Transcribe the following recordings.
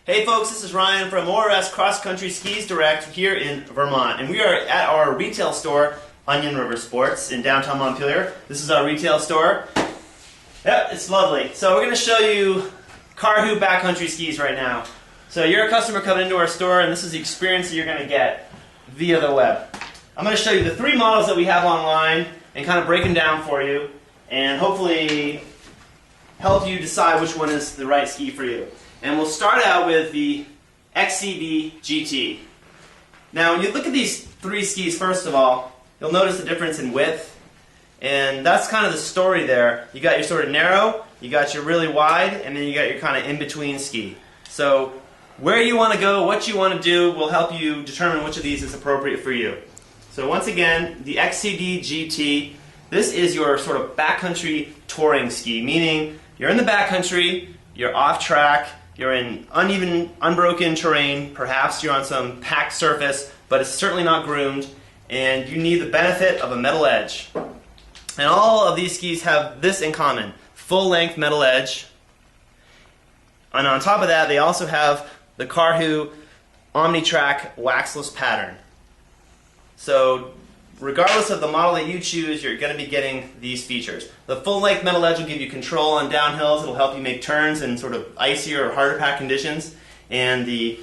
Hey folks, this is Ryan from ORS Cross Country Skis Direct here in Vermont, and we are at our retail store, Onion River Sports, in downtown Montpelier. This is our retail store. Yep, it's lovely. So we're going to show you Karhu backcountry skis right now. So you're a customer coming into our store, and this is the experience that you're going to get via the web. I'm going to show you the three models that we have online and kind of break them down for you, and hopefully help you decide which one is the right ski for you. And we'll start out with the Xcv Gt. Now, when you look at these three skis, first of all, you'll notice the difference in width. And that's kind of the story there. You got your sort of narrow, you got your really wide, and then you got your kind of in-between ski. So where you want to go, what you want to do, will help you determine which of these is appropriate for you. So once again, the Xcv Gt, this is your sort of backcountry touring ski, meaning you're in the backcountry, you're off track, you're in uneven, unbroken terrain, perhaps you're on some packed surface, but it's certainly not groomed, and you need the benefit of a metal edge. And all of these skis have this in common: full-length metal edge. And on top of that, they also have the Karhu OmniTrack waxless pattern. So regardless of the model that you choose, you're going to be getting these features. The full-length metal edge will give you control on downhills. It'll help you make turns in sort of icier or harder pack conditions. And the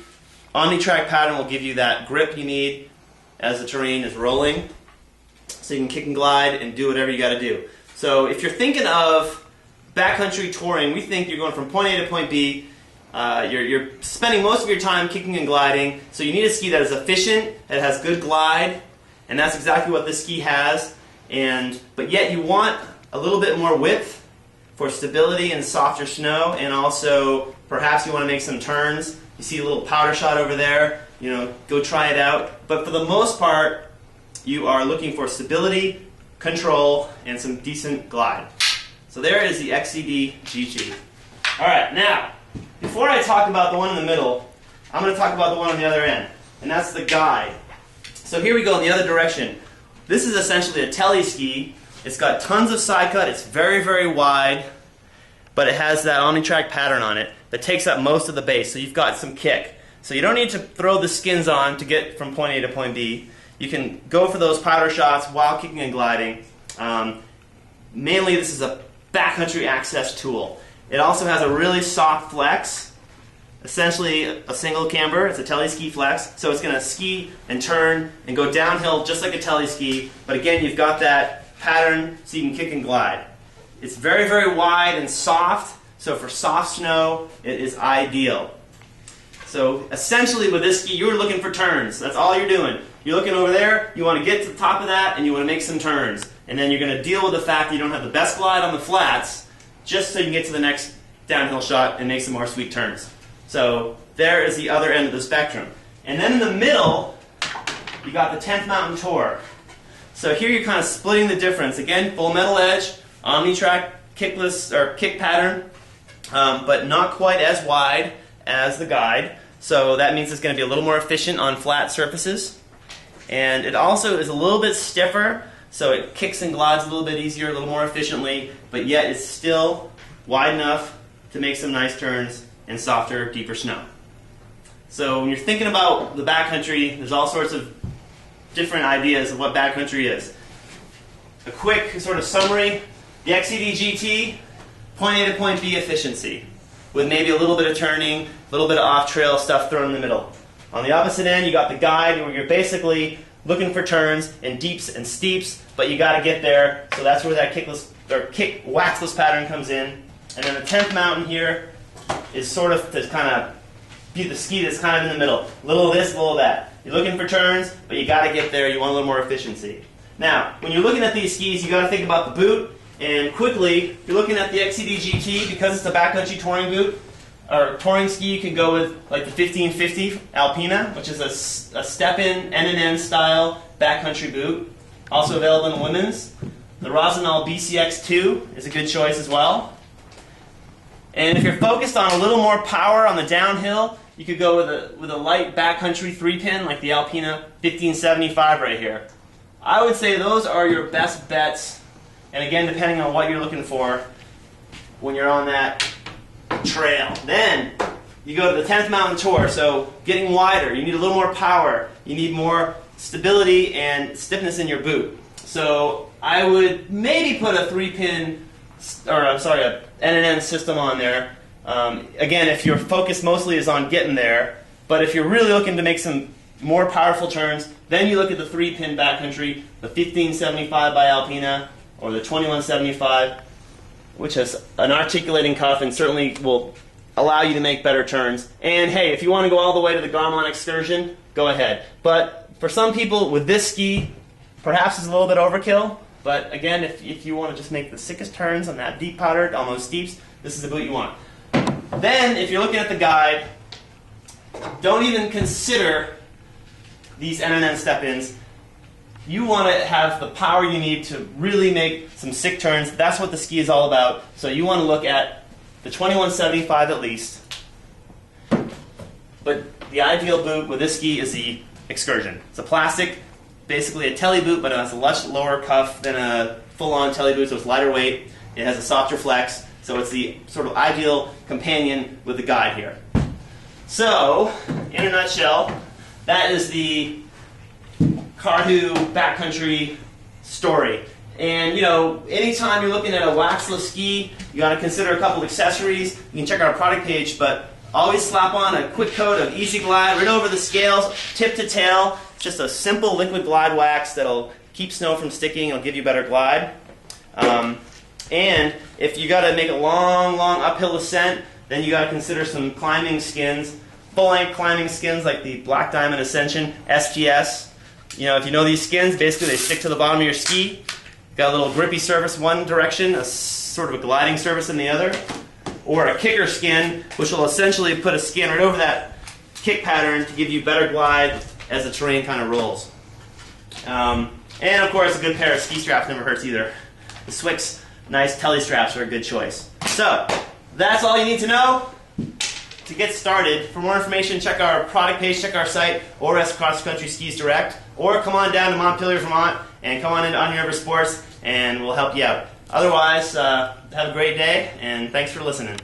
OmniTrack pattern will give you that grip you need as the terrain is rolling, so you can kick and glide and do whatever you got to do. So if you're thinking of backcountry touring, we think you're going from point A to point B. You're spending most of your time kicking and gliding, so you need a ski that is efficient, that has good glide, and that's exactly what this ski has. But yet you want a little bit more width for stability and softer snow, and also perhaps you want to make some turns. You see a little powder shot over there, go try it out. But for the most part, you are looking for stability, control, and some decent glide. So there is the Xcv Gt. Alright, now, before I talk about the one in the middle, I'm going to talk about the one on the other end, and that's the guide. So here we go in the other direction. This is essentially a tele ski. It's got tons of side cut. It's very, very wide, but it has that OmniTrack pattern on it that takes up most of the base, so you've got some kick. So you don't need to throw the skins on to get from point A to point B. You can go for those powder shots while kicking and gliding. Mainly this is a backcountry access tool. It also has a really soft flex. Essentially a single camber. It's a tele-ski flex, so it's going to ski and turn and go downhill just like a tele-ski, but again you've got that pattern so you can kick and glide. It's very, very wide and soft, so for soft snow it is ideal. So essentially with this ski you're looking for turns. That's all you're doing. You're looking over there, you want to get to the top of that, and you want to make some turns. And then you're going to deal with the fact that you don't have the best glide on the flats, just so you can get to the next downhill shot and make some more sweet turns. So there is the other end of the spectrum. And then in the middle, you got the 10th Mountain Tour. So here you're kind of splitting the difference. Again, full metal edge, OmniTrack kickless or kick pattern, but not quite as wide as the guide. So that means it's going to be a little more efficient on flat surfaces. And it also is a little bit stiffer, so it kicks and glides a little bit easier, a little more efficiently, but yet it's still wide enough to make some nice turns and softer, deeper snow. So when you're thinking about the backcountry, there's all sorts of different ideas of what backcountry is. A quick sort of summary: the Xcv Gt, point A to point B efficiency, with maybe a little bit of turning, a little bit of off-trail stuff thrown in the middle. On the opposite end, you got the guide, where you're basically looking for turns and deeps and steeps, but you got to get there. So that's where that kickless or kick waxless pattern comes in. And then the 10th mountain here is sort of to kind of be the ski that's kind of in the middle. A little of this, a little of that. You're looking for turns, but you got to get there. You want a little more efficiency. Now, when you're looking at these skis, you got to think about the boot. And quickly, if you're looking at the Xcv Gt, because it's a backcountry touring boot, or touring ski, you can go with like the 1550 Alpina, which is a step-in N&N style backcountry boot. Also available in women's. The Rossignol BCX2 is a good choice as well. And if you're focused on a little more power on the downhill, you could go with a light backcountry 3-pin like the Alpina 1575 right here. I would say those are your best bets, and again, depending on what you're looking for when you're on that trail. Then you go to the 10th mountain tour, so getting wider, you need a little more power, you need more stability and stiffness in your boot. So I would maybe put a 3-pin, or I'm sorry, a N&N system on there. Again, if your focus mostly is on getting there, but if you're really looking to make some more powerful turns, then you look at the 3-pin backcountry, the 1575 by Alpina, or the 2175, which has an articulating cuff and certainly will allow you to make better turns. And hey, if you want to go all the way to the Garmon Excursion, go ahead. But for some people with this ski, perhaps it's a little bit overkill. But again, if you want to just make the sickest turns on that deep powdered, almost steeps, this is the boot you want. Then, if you're looking at the guide, don't even consider these N&N step-ins. You want to have the power you need to really make some sick turns. That's what the ski is all about. So you want to look at the 2175 at least. But the ideal boot with this ski is the Excursion. It's a plastic, basically a telly boot, but it has a much lower cuff than a full-on telly boot, so it's lighter weight. It has a softer flex, so it's the sort of ideal companion with the guide here. So, in a nutshell, that is the Karhu backcountry story. And you know, anytime you're looking at a waxless ski, you got to consider a couple accessories. You can check our product page, but always slap on a quick coat of Easy Glide right over the scales, tip to tail. It's just a simple liquid glide wax that'll keep snow from sticking. It'll give you better glide. And if you got to make a long, long uphill ascent, then you got to consider some climbing skins, full-length climbing skins like the Black Diamond Ascension SPS. You know, if you know these skins, basically they stick to the bottom of your ski. Got a little grippy surface one direction, a sort of a gliding surface in the other, or a kicker skin, which will essentially put a skin right over that kick pattern to give you better glide as the terrain kind of rolls. And of course, a good pair of ski straps never hurts either. The Swix nice telly straps are a good choice. So that's all you need to know to get started. For more information, check our product page, check our site, ORS Cross Country Skis Direct, or come on down to Montpelier, Vermont, and come on into Onion River Sports, and we'll help you out. Otherwise, have a great day, and thanks for listening.